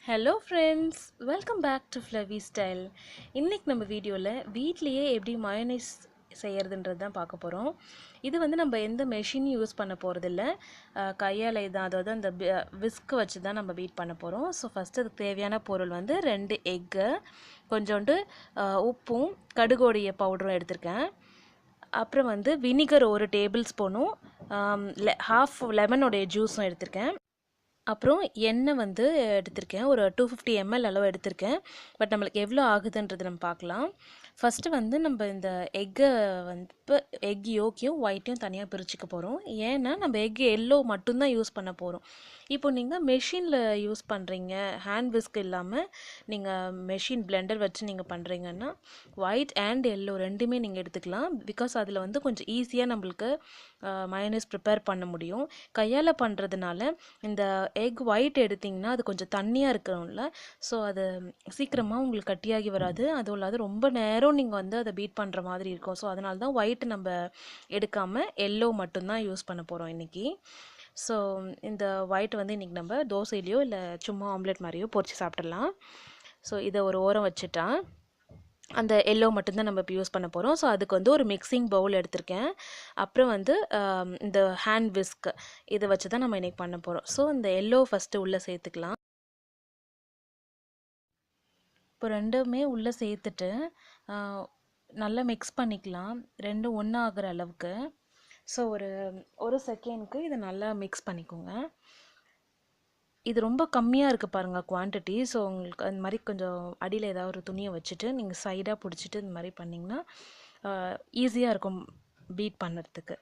Hello friends, welcome back to flowy style. இன்றைக்கி நம்ம வீடியோவில் வீட்லேயே எப்படி மயோனைஸ் செய்கிறதுன்றது தான் பார்க்க போகிறோம். இது வந்து நம்ம எந்த மெஷினும் யூஸ் பண்ண போகிறதில்ல, கையால் தான், அதாவது அந்த விஸ்க் வச்சு தான் நம்ம பீட் பண்ண போகிறோம். ஸோ ஃபஸ்ட்டு அதுக்கு தேவையான பொருள் வந்து 2 எக்கு, கொஞ்சோண்டு உப்பும் கடுகோடைய பவுடரும் எடுத்திருக்கேன். அப்புறம் வந்து வினிகர் 1 டேபிள் ஸ்பூனும் ஹாஃப் லெமனோடைய ஜூஸும் எடுத்திருக்கேன். அப்புறம் எண்ணெய் வந்து எடுத்திருக்கேன், ஒரு 250 ml அளவு எடுத்திருக்கேன். பட் நம்மளுக்கு எவ்வளோ ஆகுதுன்றது நம்ம பார்க்கலாம். ஃபஸ்ட்டு வந்து நம்ம இந்த எக்கை வந்து இப்போ எக் யோக்கையும் ஒயிட்டையும் தனியாக பிரிச்சுக்க போகிறோம். ஏன்னா நம்ம எக் எல்லோ மட்டும்தான் யூஸ் பண்ண போகிறோம். இப்போ நீங்கள் மெஷினில் யூஸ் பண்ணுறீங்க, ஹேண்ட் விஸ்க் இல்லாமல் நீங்கள் மெஷின் பிளெண்டர் வச்சு நீங்கள் பண்ணுறீங்கன்னா ஒயிட் அண்ட் எல்லோ ரெண்டுமே நீங்கள் எடுத்துக்கலாம். பிகாஸ் அதில் வந்து கொஞ்சம் ஈஸியாக நம்மளுக்கு மயோனைஸ் ப்ரிப்பேர் பண்ண முடியும். கையால் பண்ணுறதுனால இந்த எக் ஒயிட் எடுத்திங்கன்னா அது கொஞ்சம் தண்ணியாக இருக்கிறோம்ல, ஸோ அது சீக்கிரமாக உங்களுக்கு கட்டியாகி வராது. அதுவும் இல்லாத ரொம்ப நேரம் நீங்கள் வந்து அதை பீட் பண்ணுற மாதிரி இருக்கும். ஸோ அதனால தான் ஒயிட் நம்ம எடுக்காமல் எல்லோ மட்டும்தான் யூஸ் பண்ண போகிறோம் இன்றைக்கி. ஸோ இந்த ஒயிட் வந்து இன்றைக்கி நம்ம தோசையிலையோ இல்லை சும்மா ஆம்லெட் மாதிரியோ பொரிச்சு சாப்பிட்றலாம். ஸோ இதை ஒரு ஓரம் வச்சுட்டா அந்த எல்லோ மட்டும்தான் நம்ம இப்போ யூஸ் பண்ண போகிறோம். ஸோ அதுக்கு வந்து ஒரு மிக்சிங் பவுல் எடுத்திருக்கேன். அப்புறம் வந்து இந்த ஹேண்ட் விஸ்க் இதை வச்சு தான் நம்ம இன்றைக்கி பண்ண போகிறோம். ஸோ இந்த எல்லோ ஃபஸ்ட்டு உள்ளே சேர்த்துக்கலாம். இப்போ ரெண்டுமே உள்ளே சேர்த்துட்டு நல்லா மிக்ஸ் பண்ணிக்கலாம், ரெண்டும் ஒன்றா ஆகிற அளவுக்கு. ஸோ ஒரு செகண்டுக்கு இதை நல்லா மிக்ஸ் பண்ணிக்கோங்க. இது ரொம்ப கம்மியாக இருக்குது பாருங்கள் குவான்டிட்டி. ஸோ உங்களுக்கு அந்த மாதிரி கொஞ்சம் அடியில் ஏதாவது ஒரு துணியை வச்சுட்டு நீங்கள் சைடாக பிடிச்சிட்டு இந்த மாதிரி பண்ணிங்கன்னா ஈஸியாக இருக்கும் பீட் பண்ணுறதுக்கு.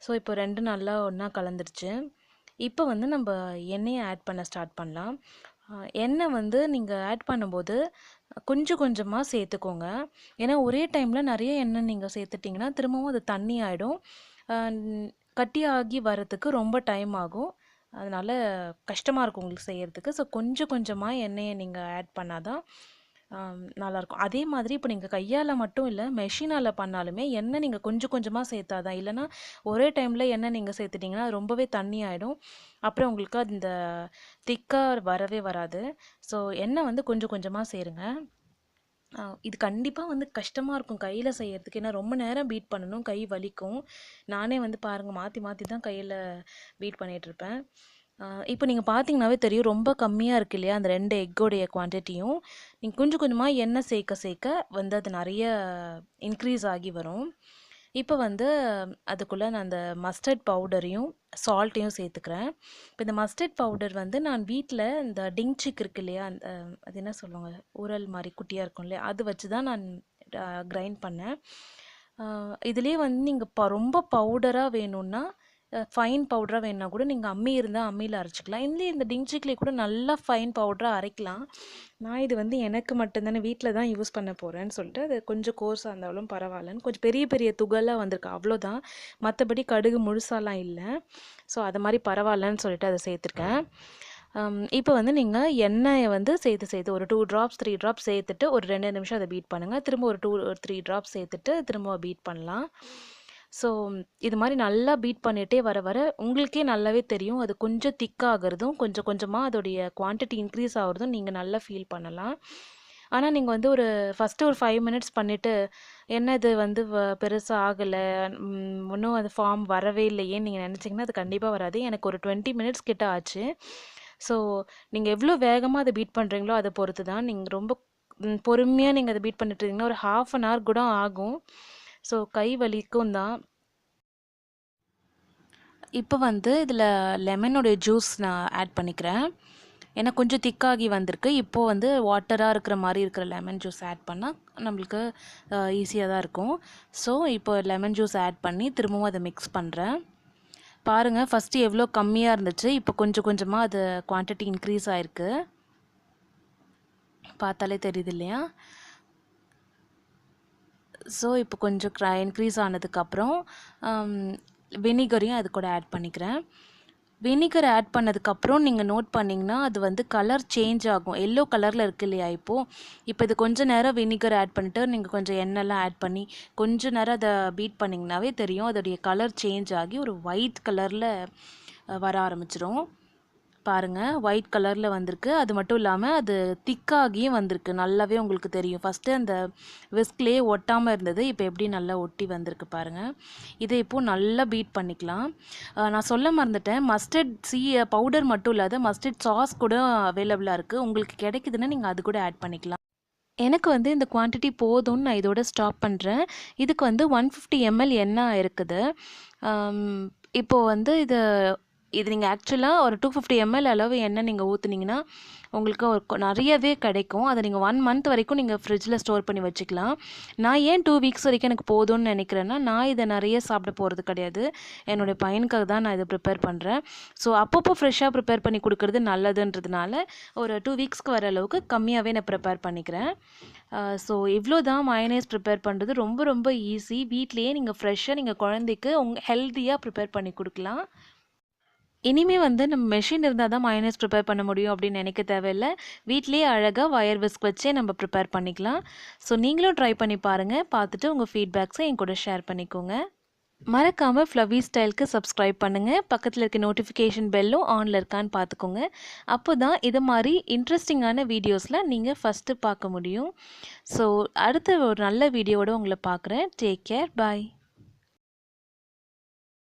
ஸோ இப்போ ரெண்டும் நல்லா ஒன்றா கலந்துருச்சு. இப்போ வந்து நம்ம எண்ணெயை ஆட் பண்ண ஸ்டார்ட் பண்ணலாம். எண்ணெய் வந்து நீங்கள் ஆட் பண்ணும்போது கொஞ்சம் கொஞ்சமாக சேர்த்துக்கோங்க. ஏன்னா ஒரே டைமில் நிறைய எண்ணெய் நீங்கள் சேர்த்துட்டிங்கன்னா திரும்பவும் அது தண்ணி ஆகிடும், கட்டியாகி வரத்துக்கு ரொம்ப டைம் ஆகும். அதனால் கஷ்டமாக இருக்கும் உங்களுக்கு செய்கிறதுக்கு. ஸோ கொஞ்சம் கொஞ்சமாக எண்ணெயை நீங்கள் ஆட் பண்ணால் தான் நல்லாயிருக்கும். அதே மாதிரி இப்போ நீங்கள் கையால் மட்டும் இல்லை, மெஷினால் பண்ணாலுமே எண்ணெய் நீங்கள் கொஞ்சம் கொஞ்சமாக சேர்த்தா தான். இல்லைனா ஒரே டைமில் எண்ணெய் நீங்கள் சேர்த்துட்டிங்கன்னா ரொம்பவே தண்ணி ஆகிடும், அப்புறம் உங்களுக்கு அந்த திக்காக வரவே வராது. ஸோ எண்ணெய் வந்து கொஞ்சம் கொஞ்சமாக சேருங்க. இது கண்டிப்பாக வந்து கஷ்டமாக இருக்கும் கையில் செய்கிறதுக்கு. ஏன்னா ரொம்ப நேரம் பீட் பண்ணணும், கை வலிக்கும். நானே வந்து பாருங்கள் மாற்றி மாற்றி தான் கையில் பீட் பண்ணிகிட்ருப்பேன். இப்போ நீங்கள் பார்த்தீங்கன்னாவே தெரியும், ரொம்ப கம்மியாக இருக்குது இல்லையா அந்த 2 எக்கோடைய குவான்டிட்டியும். நீங்கள் கொஞ்சம் கொஞ்சமாக எண்ணெய் சேர்க்க சேர்க்க வந்து அது நிறைய இன்க்ரீஸ் ஆகி வரும். இப்போ வந்து அதுக்குள்ளே நான் அந்த மஸ்டர்ட் பவுடரையும் சால்ட்டையும் சேர்த்துக்கிறேன். இப்போ இந்த மஸ்டர்ட் பவுடர் வந்து நான் வீட்டில் இந்த டிங்சிக் இருக்கு இல்லையா, அந்த அது என்ன சொல்லுவாங்க, உரல் மாதிரி குட்டியாக இருக்கும் இல்லையா, அது வச்சு தான் நான் கிரைண்ட் பண்ணேன். இதுலேயே வந்து நீங்கள் ரொம்ப பவுடராக வேணும்னா, ஃபைன் பவுடராக வேணுன்னா கூட நீங்கள் அம்மி இருந்தால் அம்மியில் அரைச்சிக்கலாம். இந்த டிங்சிக்லேயே கூட நல்லா ஃபைன் பவுடராக அரைக்கலாம். நான் இது வந்து எனக்கு மட்டும்தானே வீட்டில் தான் யூஸ் பண்ண போகிறேன்னு சொல்லிட்டு அது கொஞ்சம் கோர்ஸாக இருந்தாலும் பரவாயில்லன்னு கொஞ்சம் பெரிய பெரிய துகளாக வந்திருக்கு, அவ்வளோதான். மற்றபடி கடுகு முழுசாலாம் இல்லை. ஸோ அது மாதிரி பரவாயில்லன்னு சொல்லிட்டு அதை சேர்த்துருக்கேன். இப்போ வந்து நீங்கள் எண்ணெயை வந்து சேர்த்து ஒரு 2 ட்ராப்ஸ் 3 ட்ராப்ஸ் சேர்த்துட்டு ஒரு 2 நிமிஷம் அதை பீட் பண்ணுங்கள். திரும்ப ஒரு 3 ட்ராப்ஸ் சேர்த்துட்டு திரும்ப பீட் பண்ணலாம். ஸோ இது மாதிரி நல்லா பீட் பண்ணிகிட்டே வர வர உங்களுக்கே நல்லாவே தெரியும், அது கொஞ்சம் திக்காகிறதும் கொஞ்சம் கொஞ்சமாக அதோடைய குவான்டிட்டி இன்க்ரீஸ் ஆகிறதும் நீங்கள் நல்லா ஃபீல் பண்ணலாம். ஆனால் நீங்கள் வந்து ஃபஸ்ட்டு ஒரு 5 மினிட்ஸ் பண்ணிவிட்டு என்ன இது வந்து பெருசாக ஆகலை, இன்னும் அது ஃபார்ம் வரவே இல்லையேன்னு நீங்கள் நினச்சிங்கன்னா அது கண்டிப்பாக வராது. எனக்கு ஒரு 20 மினிட்ஸ் கிட்ட ஆச்சு. ஸோ நீங்கள் எவ்வளோ வேகமாக அதை பீட் பண்ணுறீங்களோ அதை பொறுத்து தான். நீங்கள் ரொம்ப பொறுமையாக நீங்கள் அதை பீட் பண்ணிட்டு இருந்தீங்கன்னா ஒரு 1/2 hour கூட ஆகும். ஸோ கை வலிக்கும் தான். இப்போ வந்து இதில் லெமனோடைய ஜூஸ் நான் ஆட் பண்ணிக்கிறேன். ஏன்னா கொஞ்சம் திக்காகி வந்திருக்கு. இப்போது வந்து வாட்டராக இருக்கிற மாதிரி இருக்கிற லெமன் ஜூஸ் ஆட் பண்ணால் நம்மளுக்கு ஈஸியாக தான் இருக்கும். ஸோ இப்போ லெமன் ஜூஸ் ஆட் பண்ணி திரும்பவும் அதை மிக்ஸ் பண்ணுறேன். பாருங்கள், ஃபஸ்ட்டு எவ்வளோ கம்மியாக இருந்துச்சு, இப்போ கொஞ்சம் கொஞ்சமாக அது குவான்டிட்டி இன்க்ரீஸ் ஆகிருக்கு. பார்த்தாலே தெரியுது இல்லையா? ஸோ இப்போ கொஞ்சம் இன்க்ரீஸ் ஆனதுக்கப்புறம் வினிகரையும் அது கூட ஆட் பண்ணிக்கிறேன். வினிகர் ஆட் பண்ணதுக்கப்புறம் நீங்கள் நோட் பண்ணிங்கன்னா அது வந்து கலர் சேஞ்ச் ஆகும். எல்லோ கலரில் இருக்குது இல்லையா இப்போ இது கொஞ்சம் நேரம் வினிகர் ஆட் பண்ணிட்டு நீங்கள் கொஞ்சம் எண்ணெய்லாம் ஆட் பண்ணி கொஞ்சம் நேரம் அதை பீட் பண்ணிங்கனாவே தெரியும், அதோடைய கலர் சேஞ்ச் ஆகி ஒரு ஒயிட் கலரில் வர ஆரம்பிச்சிடும். பாருங்கள் ஒயிட் கலரில் வந்திருக்கு. அது மட்டும் இல்லாமல் அது திக்காகியும் வந்திருக்கு. நல்லாவே உங்களுக்கு தெரியும். ஃபஸ்ட்டு அந்த விஸ்க்லேயே ஒட்டாமல் இருந்தது. இப்போ எப்படி நல்லா ஒட்டி வந்திருக்கு பாருங்கள். இதை இப்போது நல்லா பீட் பண்ணிக்கலாம். நான் சொல்ல மறந்துட்டேன், மஸ்டர்ட் பவுடர் மட்டும் இல்லாத மஸ்டர்ட் சாஸ் கூட அவைலபிளாக இருக்குது. உங்களுக்கு கிடைக்குதுன்னா நீங்கள் அது கூட ஆட் பண்ணிக்கலாம். எனக்கு வந்து இந்த குவான்டிட்டி போதும்னு நான் இதோட ஸ்டாப் பண்ணுறேன். இதுக்கு வந்து 150 ml எண்ணெய் இருக்குது. இப்போது வந்து இது நீங்கள் ஆக்சுவலாக ஒரு 250 ml அளவு எண்ணெய் நீங்கள் ஊற்றுனீங்கன்னா உங்களுக்கு நிறையவே கிடைக்கும். அதை நீங்கள் 1 month வரைக்கும் நீங்கள் ஃப்ரிட்ஜில் ஸ்டோர் பண்ணி வச்சுக்கலாம். நான் ஏன் 2 weeks வரைக்கும் எனக்கு போதும்னு நினைக்கிறேன்னா, நான் இதை நிறைய சாப்பிட போகிறது கிடையாது. என்னுடைய பையனுக்காக தான் நான் இதை ப்ரிப்பேர் பண்ணுறேன். ஸோ அப்பப்போ ஃப்ரெஷ்ஷாக ப்ரிப்பேர் பண்ணி கொடுக்குறது நல்லதுன்றதுனால ஒரு 2 weeksக்கு வர அளவுக்கு கம்மியாகவே நான் ப்ரிப்பேர் பண்ணிக்கிறேன். ஸோ இவ்வளோ தான் மயோனைஸ் ப்ரிப்பேர் பண்ணுறது. ரொம்ப ரொம்ப ஈஸி. வீட்லேயே நீங்கள் ஃப்ரெஷ்ஷாக நீங்கள் குழந்தைக்கு ஹெல்த்தியாக ப்ரிப்பேர் பண்ணி கொடுக்கலாம். இனிமே வந்து நம்ம மெஷின் இருந்தால் தான் மயோனைஸ் ப்ரிப்பேர் பண்ண முடியும் அப்படின்னு நினைக்க தேவையில்லை. வீட்டிலேயே அழகாக வயர் விஸ்க் வச்சே நம்ம ப்ரிப்பேர் பண்ணிக்கலாம். ஸோ நீங்களும் ட்ரை பண்ணி பாருங்கள். பார்த்துட்டு உங்கள் ஃபீட்பேக்ஸை என் கூட ஷேர் பண்ணிக்கோங்க. மறக்காமல் ஃப்ளவி ஸ்டைலுக்கு சப்ஸ்கிரைப் பண்ணுங்கள். பக்கத்தில் இருக்க நோட்டிஃபிகேஷன் பெல்லும் ஆனில் இருக்கான்னு பார்த்துக்கோங்க. அப்போ தான் இது மாதிரி இன்ட்ரெஸ்டிங்கான வீடியோஸில் நீங்கள் ஃபஸ்ட்டு பார்க்க முடியும். ஸோ அடுத்த ஒரு நல்ல வீடியோவோட உங்களை பார்க்குறேன். Take care. பாய்.